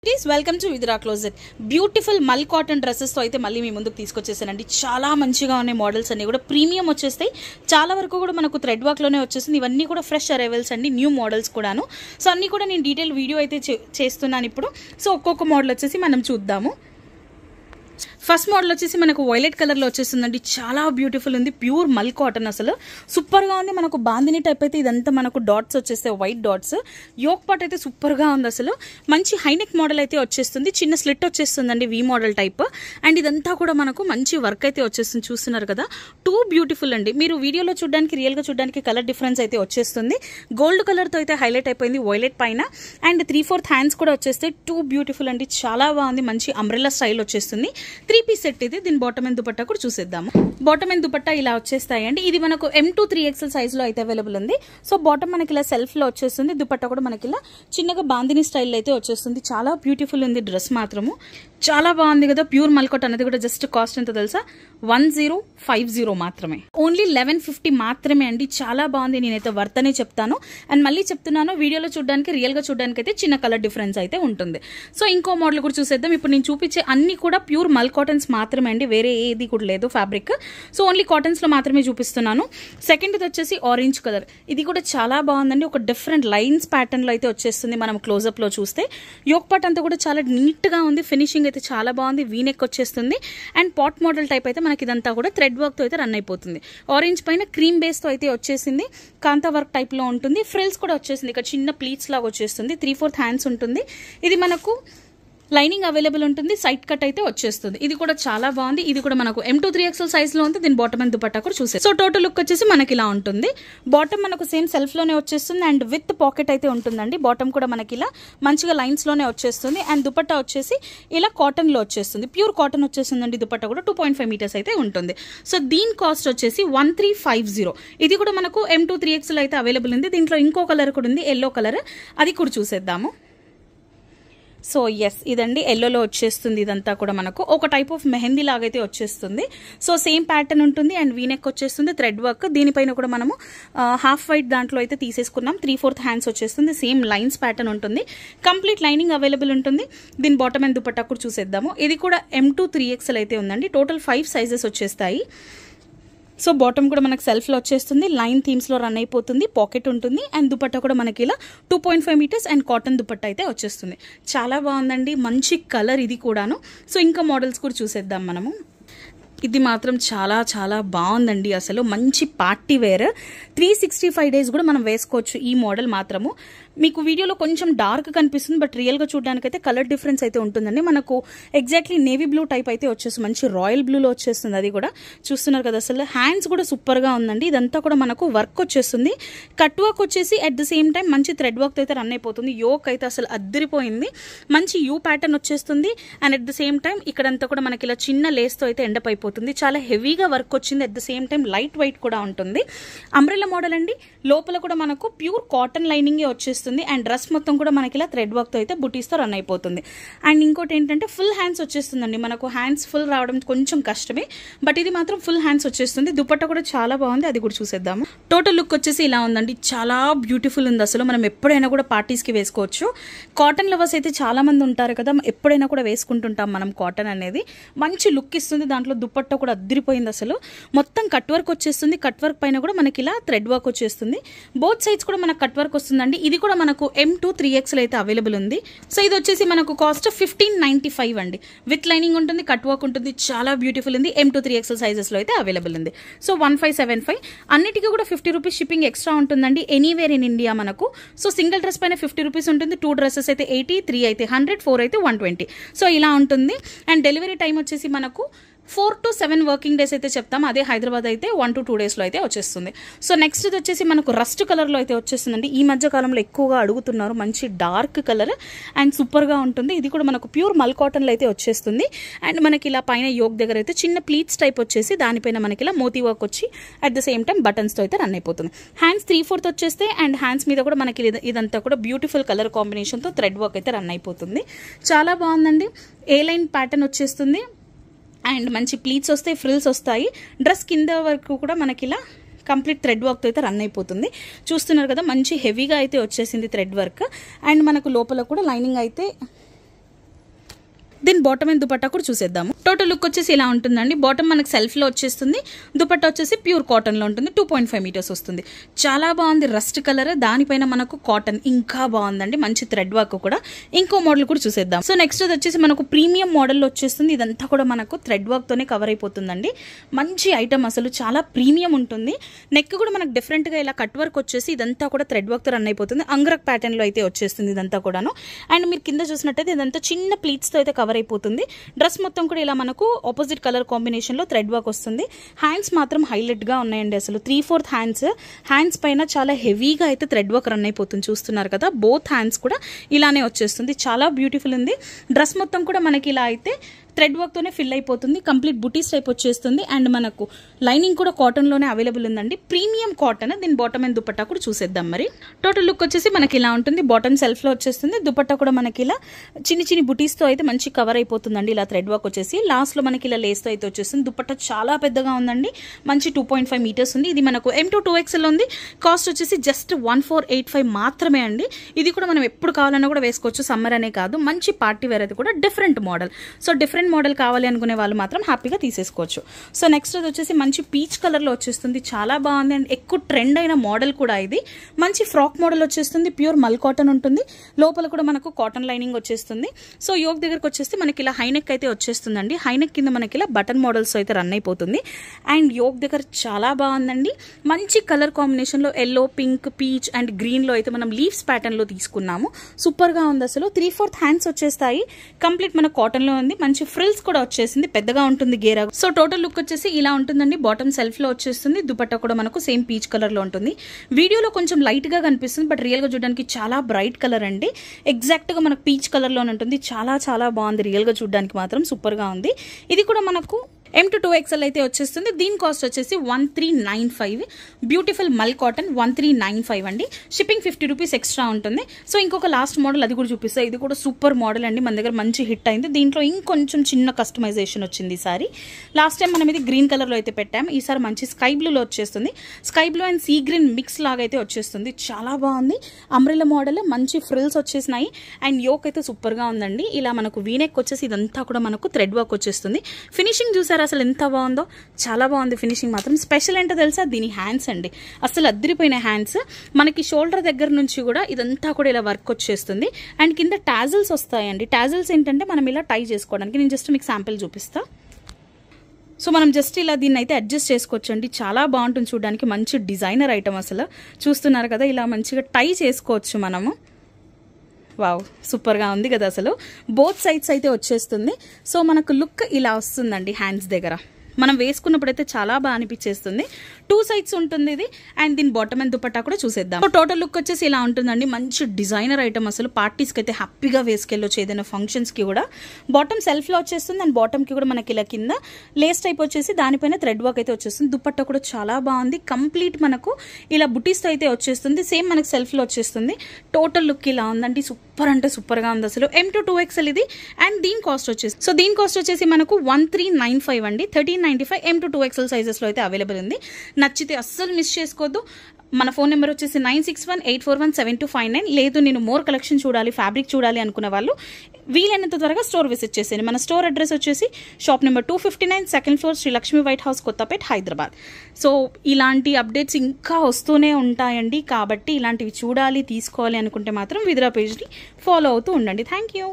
Please welcome to Vidra closet. Beautiful mul cotton డ్రెస్సెస్తో అయితే మళ్ళీ మీ ముందుకు తీసుకొచ్చేసానండి. చాలా మంచిగా ఉన్నాయి మోడల్స్ అన్ని కూడా ప్రీమియం వచ్చేస్తాయి. చాలా వరకు కూడా మనకు థ్రెడ్ వర్క్లోనే వచ్చేసింది. ఇవన్నీ కూడా ఫ్రెష్ అరైవల్స్ అండి, న్యూ మోడల్స్ కూడాను. సో అన్నీ కూడా నేను డీటెయిల్ వీడియో అయితే చేస్తున్నాను ఇప్పుడు. సో ఒక్కొక్క మోడల్ వచ్చేసి మనం చూద్దాము. ఫస్ట్ మోడల్ వచ్చేసి మనకు వైలెట్ కలర్లో వచ్చేస్తుందండి. చాలా బ్యూటిఫుల్ ఉంది, ప్యూర్ మల్ కాటన్, అసలు సూపర్గా ఉంది. మనకు బాందిని టైప్ అయితే ఇదంతా మనకు డాట్స్ వచ్చేస్తాయి, వైట్ డాట్స్. యోక్ పార్ట్ అయితే సూపర్గా ఉంది, అసలు మంచి హైనెక్ మోడల్ అయితే వచ్చేస్తుంది. చిన్న స్లిట్ వచ్చేస్తుందండి, వి మోడల్ టైప్. అండ్ ఇదంతా కూడా మనకు మంచి వర్క్ అయితే వచ్చేస్తుంది. చూస్తున్నారు కదా, టూ బ్యూటిఫుల్ అండి. మీరు వీడియోలో చూడడానికి, రియల్గా చూడడానికి కలర్ డిఫరెన్స్ అయితే వచ్చేస్తుంది. గోల్డ్ కలర్తో అయితే హైలైట్ అయిపోయింది వైలెట్ పైన. అండ్ 3/4 హ్యాండ్స్ కూడా వచ్చేస్తాయి. టూ బ్యూటిఫుల్ అండి, చాలా బాగుంది. మంచి అంబ్రెల్లా స్టైల్ వచ్చేస్తుంది. 3 పీస్ సెట్ ఇది. దీని బాటమ్ అండ్ దుపట్టా కూడా చూసేద్దాము. బాటమ్ అండ్ దుపట్టా ఇలా వచ్చేస్తాయండి. ఇది మనకు M2 3XL సైజ్ లో అయితే అవైలబుల్ ఉంది. సో బాటమ్ మనకి ఇలా సెల్ఫ్ లో వచ్చేస్తుంది. దుపట్టా కూడా మనకి ఇలా చిన్నగా బాందిని స్టైల్ అయితే వచ్చేస్తుంది. చాలా బ్యూటిఫుల్ ఉంది డ్రెస్ మాత్రము, చాలా బాగుంది కదా. ప్యూర్ మల్కోట్ అనేది కూడా జస్ట్ కాస్ట్ ఎంత తెలుసా, 1050 మాత్రమే. ఓన్లీ 1150 మాత్రమే అండి. చాలా బాగుంది, నేనైతే వర్త్ అనే చెప్తాను. అండ్ మళ్ళీ చెప్తున్నాను, వీడియోలో చూడడానికి, రియల్ గా చూడడానికి అయితే చిన్న కలర్ డిఫరెన్స్ అయితే ఉంటుంది. సో ఇంకో మోడల్ కూడా చూసేద్దాం. ఇప్పుడు నేను చూపించే అన్ని కూడా ప్యూర్ మల్ కాటన్స్ మాత్రమే అండి, వేరే ఏది కూడా లేదు ఫ్యాబ్రిక్. సో ఓన్లీ కాటన్స్ లో మాత్రమే చూపిస్తున్నాను. సెకండ్ ఇది వచ్చేసి ఆరెంజ్ కలర్. ఇది కూడా చాలా బాగుందండి. ఒక డిఫరెంట్ లైన్స్ ప్యాటర్న్ లో అయితే వచ్చేస్తుంది. మనం క్లోజ్అప్ లో చూస్తే యోక్ పార్ట్ అంతా కూడా చాలా నీట్ గా ఉంది. ఫినిషింగ్ అయితే చాలా బాగుంది. వీనెక్ వచ్చేస్తుంది. అండ్ పాట్ మోడల్ టైప్ అయితే మనకి ఇదంతా కూడా థ్రెడ్ వర్క్ తో అయితే రన్ అయిపోతుంది. ఆరెంజ్ పైన క్రీమ్ బేస్ తో అయితే వచ్చేసింది. కాంతా వర్క్ టైప్ లో ఉంటుంది. ఫ్రిల్స్ కూడా వచ్చేసింది. ఇక్కడ చిన్న ప్లీట్స్ లాగా వచ్చేస్తుంది. 3/4 హ్యాండ్స్ ఉంటుంది. ఇది మనకు లైనింగ్ అవైలబుల్ ఉంటుంది. సైడ్ కట్ అయితే వచ్చేస్తుంది. ఇది కూడా చాలా బాగుంది. ఇది కూడా మనకు M2 3XL సైజ్ లో ఉంది. దీని బాటమ్ అండ్ దుపట్టా కూడా చూసే. సో టోటల్ లుక్ వచ్చేసి మనకి ఇలా ఉంటుంది. బాటమ్ మనకు సేమ్ సెల్ఫ్ లోనే వచ్చేస్తుంది. అండ్ విత్ పాకెట్ అయితే ఉంటుందండి. బాటమ్ కూడా మనకి ఇలా మంచిగా లైన్స్ లోనే వచ్చేస్తుంది. అండ్ దుపట్టా వచ్చేసి ఇలా కాటన్ లో వచ్చేస్తుంది. ప్యూర్ కాటన్ వచ్చేస్తుందండి. దుపట్టా కూడా 2.5 మీటర్స్ అయితే ఉంటుంది. సో దీని కాస్ట్ వచ్చేసి 1350. ఇది కూడా మనకు M2 3XL అయితే అవైలబుల్ ఉంది. దీంట్లో ఇంకో కలర్ కూడా ఉంది, ఎల్లో కలర్. అది కూడా చూసేద్దాము. సో ఎస్, ఇదండి ఎల్లోలో వచ్చేస్తుంది. ఇదంతా కూడా మనకు ఒక టైప్ ఆఫ్ మెహందీ లాగైతే వచ్చేస్తుంది. సో సేమ్ ప్యాటర్న్ ఉంటుంది. అండ్ వీనెక్ వచ్చేస్తుంది, థ్రెడ్ వర్క్. దీనిపైన కూడా మనము హాఫ్ వైట్ దాంట్లో అయితే తీసేసుకున్నాం. 3/4 హ్యాండ్స్ వచ్చేస్తుంది. సేమ్ లైన్స్ ప్యాటర్న్ ఉంటుంది. కంప్లీట్ లైనింగ్ అవైలబుల్ ఉంటుంది. దీని బాటమ్ అండ్ దుపట్టా కూడా చూసేద్దాము. ఇది కూడా M2 3XL అయితే ఉందండి. టోటల్ 5 సైజెస్ వచ్చేస్తాయి. సో బాటమ్ కూడా మనకు సెల్ఫ్ లో వచ్చేస్తుంది. లైన్ థీమ్స్ లో రన్ అయిపోతుంది. పాకెట్ ఉంటుంది. అండ్ దుపట్టా కూడా మనకి ఇలా 2.5 మీటర్స్ అండ్ కాటన్ దుపట్టా అయితే వచ్చేస్తుంది. చాలా బాగుందండి, మంచి కలర్ ఇది కూడాను. సో ఇంకా మోడల్స్ కూడా చూసేద్దాం మనము. ఇది మాత్రం చాలా చాలా బాగుందండి, అసలు మంచి పార్టీ వేర్. 365 డేస్ కూడా మనం వేసుకోవచ్చు. ఈ మోడల్ మాత్రము మీకు వీడియోలో కొంచెం డార్క్ కనిపిస్తుంది, బట్ రియల్గా చూడడానికి అయితే కలర్ డిఫరెన్స్ అయితే ఉంటుందండి. మనకు ఎగ్జాక్ట్లీ నేవీ బ్లూ టైప్ అయితే వచ్చేస్తుంది. మంచి రాయల్ బ్లూలో వచ్చేస్తుంది. అది కూడా చూస్తున్నారు కదా, అసలు హ్యాండ్స్ కూడా సూపర్గా ఉందండి. ఇదంతా కూడా మనకు వర్క్ వచ్చేస్తుంది. కట్ వర్క్ వచ్చేసి అట్ ద సేమ్ టైం మంచి థ్రెడ్ వర్క్ అయితే రన్ అయిపోతుంది. యోక్ అయితే అసలు అద్దరిపోయింది. మంచి యూ ప్యాటర్న్ వచ్చేస్తుంది. And at the same time ఇక్కడంతా కూడా మనకి ఇలా చిన్న లేస్తో అయితే ఎండప్ అయిపోతుంది. చాలా హెవీగా వర్క్ వచ్చింది. At the same time light weight కూడా ఉంటుంది. అంబ్రెల్లా మోడల్ అండి. లోపల కూడా మనకు ప్యూర్ కాటన్ లైనింగే వచ్చేస్తుంది. అండ్ డ్రెస్ మొత్తం కూడా మనకి ఇలా థ్రెడ్ వర్క్ తో అయితే బుటీస్తో రన్ అయిపోతుంది. అండ్ ఇంకోటి ఏంటంటే ఫుల్ హ్యాండ్స్ వచ్చేస్తుందండి. మనకు హ్యాండ్స్ ఫుల్ రావడం కొంచెం కష్టమే, బట్ ఇది మాత్రం ఫుల్ హ్యాండ్స్ వచ్చేస్తుంది. దుపట్టా కూడా చాలా బాగుంది. అది కూడా చూసేద్దాము. టోటల్ లుక్ వచ్చేసి ఇలా ఉందండి. చాలా బ్యూటిఫుల్ ఉంది. అసలు మనం ఎప్పుడైనా కూడా పార్టీస్ కి వేసుకోవచ్చు. కాటన్ లవర్స్ అయితే చాలా మంది ఉంటారు కదా, ఎప్పుడైనా కూడా వేసుకుంటుంటాం మనం. కాటన్ అనేది మంచి లుక్ ఇస్తుంది. దాంట్లో దుపట్టా కూడా అద్దరిపోయింది. అసలు మొత్తం కట్ వర్క్ వచ్చేస్తుంది. కట్ వర్క్ పైన కూడా మనకి ఇలా థ్రెడ్ వర్క్ వచ్చేస్తుంది. బోత్ సైడ్స్ కూడా మనకు కట్ వర్క్ వస్తుందండి. ఇది కూడా మనకు M2 3XL అయితే అవైలబుల్ ఉంది. సో ఇది వచ్చేసి మనకు కాస్ట్ 1595 అండి. విత్ లైనింగ్ ఉంటుంది, కట్ వర్క్ ఉంటుంది. చాలా బ్యూటిఫుల్ ఉంది. M2 3XL సైజెస్ లో అయితే అవైలబుల్ ఉంది. సో 1575. అన్నిటికీ కూడా 50 రూపీస్ షిప్పింగ్ ఎక్స్ట్రా ఉంటుందండి. ఎనీవేర్ ఇన్ ఇండియా మనకు. సో సింగిల్ డ్రెస్ పైన 50 రూపీస్ ఉంటుంది. 2 డ్రెస్సెస్ అయితే 80, 3 అయితే 100, 4 అయితే 120. సో ఇలా ఉంటుంది. అండ్ డెలివరీ టైం వచ్చేసి మనకు 4 to 7 వర్కింగ్ డేస్ అయితే చెప్తాం. అదే హైదరాబాద్ అయితే 1 to 2 డేస్లో అయితే వచ్చేస్తుంది. సో నెక్స్ట్ ఇది వచ్చేసి మనకు రస్ట్ కలర్లో అయితే వచ్చేస్తుందండి. ఈ మధ్య కాలంలో ఎక్కువగా అడుగుతున్నారు. మంచి డార్క్ కలర్ అండ్ సూపర్గా ఉంటుంది. ఇది కూడా మనకు ప్యూర్ మల్ కాటన్లో అయితే వచ్చేస్తుంది. అండ్ మనకి ఇలా పైన యోక్ దగ్గర అయితే చిన్న ప్లీట్స్ టైప్ వచ్చేసి దానిపైన మనకి ఇలా మోతీ వర్క్ వచ్చి అట్ ద సేమ్ టైం బటన్స్తో అయితే రన్ అయిపోతుంది. హ్యాండ్స్ 3/4 వచ్చేస్తే అండ్ హ్యాండ్స్ మీద కూడా మనకి ఇదంతా కూడా బ్యూటిఫుల్ కలర్ కాంబినేషన్తో థ్రెడ్ వర్క్ అయితే రన్ అయిపోతుంది. చాలా బాగుందండి. ఏ లైన్ ప్యాటర్న్ వచ్చేస్తుంది. అండ్ మంచి ప్లీట్స్ వస్తాయి, ఫ్రిల్స్ వస్తాయి. డ్రెస్ కింద వరకు కూడా మనకి ఇలా కంప్లీట్ థ్రెడ్ వర్క్ అయితే రన్ అయిపోతుంది. చూస్తున్నారు కదా, మంచి హెవీగా అయితే వచ్చేసింది థ్రెడ్ వర్క్. అండ్ మనకు లోపల కూడా లైనింగ్ అయితే దీని బాటమ్ అండ్ దుపట్టా కూడా చూసేద్దాము. టోటల్ లుక్ వచ్చేసి ఇలా ఉంటుందండి. బాటమ్ మనకు సెల్ఫ్ లో వచ్చేస్తుంది, దుపట్టా వచ్చేసి ప్యూర్ కాటన్ లో ఉంటుంది. 2.5 మీటర్స్ వస్తుంది. చాలా బాగుంది రస్ట్ కలర్, దానిపైన మనకు కాటన్ ఇంకా బాగుందండి. మంచి థ్రెడ్ వర్క్ కూడా. ఇంకో మోడల్ కూడా చూసేద్దాం. సో నెక్స్ట్ వచ్చేసి మనకు ప్రీమియం మోడల్ లో వచ్చేస్తుంది. ఇదంతా కూడా మనకు థ్రెడ్ వర్క్ తోనే కవర్ అయిపోతుందండి. మంచి ఐటమ్, అసలు చాలా ప్రీమియం ఉంటుంది. నెక్ కూడా మనకు డిఫరెంట్ గా ఇలా కట్ వర్క్ వచ్చేసి ఇదంతా కూడా థ్రెడ్ వర్క్ తో రన్ అయిపోతుంది. అంగరక్ ప్యాటర్న్ లో అయితే వచ్చేస్తుంది ఇదంతా కూడాను. అండ్ మీరు కింద చూసినట్టయితే ఇదంతా చిన్న ప్లీట్స్ తో అయితే కవర్ అయిపోతుంది. డ్రెస్ మొత్తం కూడా ఇలా మనకు ఆపోజిట్ కలర్ కాంబినేషన్ లో థ్రెడ్ వర్క్ వస్తుంది. హ్యాండ్స్ మాత్రం హైలైట్ గా ఉన్నాయండి. అసలు 3/4 హ్యాండ్స్ పైన చాలా హెవీగా అయితే థ్రెడ్ వర్క్ రన్ అయిపోతుంది. చూస్తున్నారు కదా, బోత్ హ్యాండ్స్ కూడా ఇలానే వచ్చేస్తుంది. చాలా బ్యూటిఫుల్ ఉంది. డ్రెస్ మొత్తం కూడా మనకి ఇలా అయితే థ్రెడ్ వర్క్ తోనే ఫిల్ అయిపోతుంది. కంప్లీట్ బుటీస్ టైప్ వచ్చేస్తుంది. అండ్ మనకు లైనింగ్ కూడా కాటన్ లోనే అవైలబుల్ ఉందండి. Premium cotton. దీని బాటమ్ అండ్ దుపట్టా కూడా చూసేద్దాం. మరి టోటల్ లుక్ వచ్చేసి మనకి ఇలా ఉంటుంది. బాటమ్ సెల్ఫ్ లో వచ్చేస్తుంది, దుపట్టా కూడా మనకి ఇలా చిన్ని బుటీస్ తో అయితే మంచి కవర్ అయిపోతుందండి. ఇలా థ్రెడ్ వర్క్ వచ్చేసి లాస్ట్ లో మనకి ఇలా లేస్ తో అయితే వచ్చేస్తుంది. దుపట్టా చాలా పెద్దగా ఉందండి. మంచి 2.5 మీటర్స్ ఉంది. ఇది మనకు M to 2XL ఉంది. కాస్ట్ వచ్చేసి జస్ట్ 1485 మాత్రమే అండి. ఇది కూడా మనం ఎప్పుడు కావాలన్నా కూడా వేసుకోవచ్చు. సమ్మర్ అనే కాదు, మంచి పార్టీ వేర్ అయితే కూడా different model. So different model కావాలి అనుకునే వాళ్ళు మాత్రం హ్యాపీగా తీసేసుకోవచ్చు. సో నెక్స్ట్ అది వచ్చేసి మంచి పీచ్ కలర్ లో వచ్చేస్తుంది. చాలా బాగుంది అండ్ ఎక్కువ ట్రెండ్ అయిన మోడల్ కూడా ఇది. మంచి ఫ్రాక్ మోడల్ వచ్చేస్తుంది. ప్యూర్ మల్ కాటన్ ఉంటుంది. లోపల కూడా మనకు కాటన్ లైనింగ్ వచ్చేస్తుంది. సో యోక్ దగ్గరకు వచ్చేసి మనకి ఇలా హైనెక్ అయితే వచ్చేస్తుందండి. హైనెక్ కింద మనకి ఇలా బటన్ మోడల్స్ అయితే రన్ అయిపోతుంది. అండ్ యోక్ దగ్గర చాలా బాగుందండి. మంచి కలర్ కాంబినేషన్ లో yellow, pink, peach and green లో అయితే మనం లీవ్స్ ప్యాటర్న్ లో తీసుకున్నాము. సూపర్ గా ఉంది. అసలు 3/4 హ్యాండ్స్ వచ్చేస్తాయి. కంప్లీట్ మన కాటన్ లో ఉంది. మంచి ఫ్రిల్స్ కూడా వచ్చేసింది. పెద్దగా ఉంటుంది గేరా. సో టోటల్ లుక్ వచ్చేసి ఇలా ఉంటుందండి. బాటమ్ సెల్ఫ్ లో వచ్చేస్తుంది. దుపట్టా కూడా మనకు సేమ్ పీచ్ కలర్ లో ఉంటుంది. వీడియోలో కొంచెం లైట్ గా కనిపిస్తుంది, బట్ రియల్ గా చూడడానికి చాలా బ్రైట్ కలర్ అండి. ఎగ్జాక్ట్ గా మనకు పీచ్ కలర్ లో ఉంటుంది. చాలా బాగుంది. రియల్ గా చూడడానికి మాత్రం సూపర్ గా ఉంది. ఇది కూడా మనకు M to 2XL అయితే వచ్చేస్తుంది. దీని కాస్ట్ వచ్చేసి 1395. బ్యూటిఫుల్ మల్ కాటన్ 1395 అండి. షిప్పింగ్ 50 రూపీస్ ఎక్స్ట్రా ఉంటుంది. సో ఇంకొక లాస్ట్ మోడల్ అది కూడా చూపిస్తా. ఇది కూడా సూపర్ మోడల్ అండి. మన దగ్గర మంచి హిట్ అయింది. దీంట్లో ఇంకొంచెం చిన్న కస్టమైజేషన్ వచ్చింది ఈసారి. లాస్ట్ టైం మనం ఇది గ్రీన్ కలర్ లో అయితే పెట్టాము. ఈసారి మంచి స్కై బ్లూలో వచ్చేస్తుంది. Sky blue and sea green mix లాగా అయితే వచ్చేస్తుంది. చాలా బాగుంది. అంబ్రెల్లా మోడల్, మంచి ఫ్రిల్స్ వచ్చేసినాయి. అండ్ యోక్ అయితే సూపర్ గా ఉందండి. ఇలా మనకు వీనెక్ వచ్చేసి ఇదంతా కూడా మనకు థ్రెడ్ వర్క్ వచ్చేస్తుంది. ఫినిషింగ్ చూసారా అసలు ఎంత బాగుందో. చాలా బాగుంది ఫినిషింగ్ మాత్రం. స్పెషల్ ఏంటో తెలుసా, దీని హ్యాండ్స్ అండి. అసలు అద్దరిపోయిన హ్యాండ్స్. మనకి షోల్డర్ దగ్గర నుంచి కూడా ఇదంతా కూడా ఇలా వర్క్ వచ్చేస్తుంది. అండ్ కింద టాజిల్స్ వస్తాయండి. టాజిల్స్ ఏంటంటే మనం ఇలా టై చేసుకోవడానికి. నేను జస్ట్ మీకు శాంపిల్ చూపిస్తా. సో మనం జస్ట్ ఇలా దీన్ని అయితే అడ్జస్ట్ చేసుకోవచ్చు అండి. చాలా బాగుంటుంది చూడడానికి. మంచి డిజైనర్ ఐటమ్. అసలు చూస్తున్నారు కదా, ఇలా మంచిగా టై చేసుకోవచ్చు మనము. వావ్, సూపర్గా ఉంది కదా. అసలు బోత్ సైడ్స్ అయితే వచ్చేస్తుంది. సో మనకు లుక్ ఇలా వస్తుందండి. హ్యాండ్స్ దగ్గర మనం వేసుకున్నప్పుడు అయితే చాలా బాగా అనిపించేస్తుంది. 2 సైడ్స్ ఉంటుంది ఇది. అండ్ దీని బాటమ్ అండ్ దుపట్టా కూడా చూసేద్దాం. సో టోటల్ లుక్ వచ్చేసి ఇలా ఉంటుందండి. మంచి డిజైనర్ ఐటమ్. అసలు పార్టీస్కి అయితే హ్యాపీగా వేసుకెళ్ళొచ్చు, ఏదైనా ఫంక్షన్స్కి కూడా. బాటమ్ సెల్ఫ్ లో వచ్చేస్తుంది. అండ్ బాటమ్ కి కూడా మనకి ఇలా కింద లేస్ టైప్ వచ్చేసి దానిపైన థ్రెడ్ వర్క్ అయితే వచ్చేస్తుంది. దుపట్టా కూడా చాలా బాగుంది. కంప్లీట్ మనకు ఇలా బుటీస్ తో అయితే వచ్చేస్తుంది. సేమ్ మనకి సెల్ఫ్ లో వచ్చేస్తుంది. టోటల్ లుక్ ఇలా ఉందండి. సూపర్ అంటే సూపర్ గా ఉంది అసలు. M to 2XL ఇది. అండ్ దీని కాస్ట్ వచ్చేసి మనకు 1395 అండి. 1395 M to 2XL సైజెస్ లో అయితే అవైలబుల్ ఉంది. నచ్చితే అస్సలు మిస్ చేసుకోవద్దు. మన ఫోన్ నెంబర్ వచ్చేసి 9618417259. లేదు నేను మోర్ కలెక్షన్ చూడాలి, ఫ్యాబ్రిక్ చూడాలి అనుకున్న వాళ్ళు వీలైనంత త్వరగా స్టోర్ విజిట్ చేసేయండి. మన స్టోర్ అడ్రస్ వచ్చేసి shop number 259, second floor, Shri Lakshmi white house, Kothapet, Hyderabad. So ఇలాంటి అప్డేట్స్ ఇంకా వస్తూనే ఉంటాయండి. కాబట్టి ఇలాంటివి చూడాలి, తీసుకోవాలి అనుకుంటే మాత్రం విద్రా పేజ్ని ఫాలో అవుతూ ఉండండి. Thank you.